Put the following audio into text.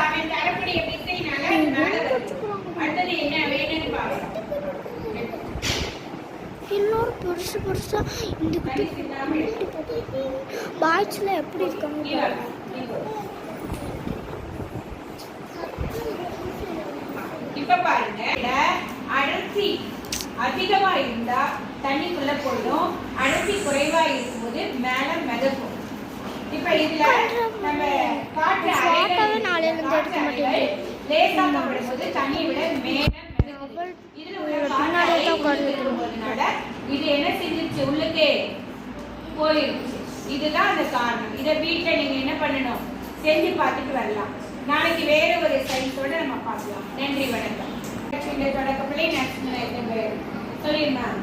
அவன் தரக்கூடிய விசைனால அடுத்தது என்ன வேணும்னு பார்க்கலாம். இன்னொரு பெருசு பெருசா இந்த பாய்ஸ்ல எப்படி இருக்காங்க. இப்ப பாருங்க, அடர்த்தி அதிகமா இருந்தா தண்ணிக்குள்ள போயிடும், அடர்த்தி குறைவா இருக்கும்போது மேல மிதக்கும். இப்ப இதுல நம்ம காற்று லேசாக்கும் போது தண்ணியை விட மேல மிதக்கும். இதுல உள்ள காற்று இருக்கும்போதுனால இது என்ன செஞ்சிருச்சு, உள்ளுக்கே போயிருச்சு. இதுதான் அந்த காரணம். இதை வீட்டுல நீங்க என்ன பண்ணணும், செஞ்சு பார்த்துட்டு வரலாம். நாளைக்கு வேற ஒரு சயின்ஸோட நம்ம பார்க்கலாம். நன்றி, வணக்கம். தொடக்கப்பள்ளி சொல்லிருந்தேன்.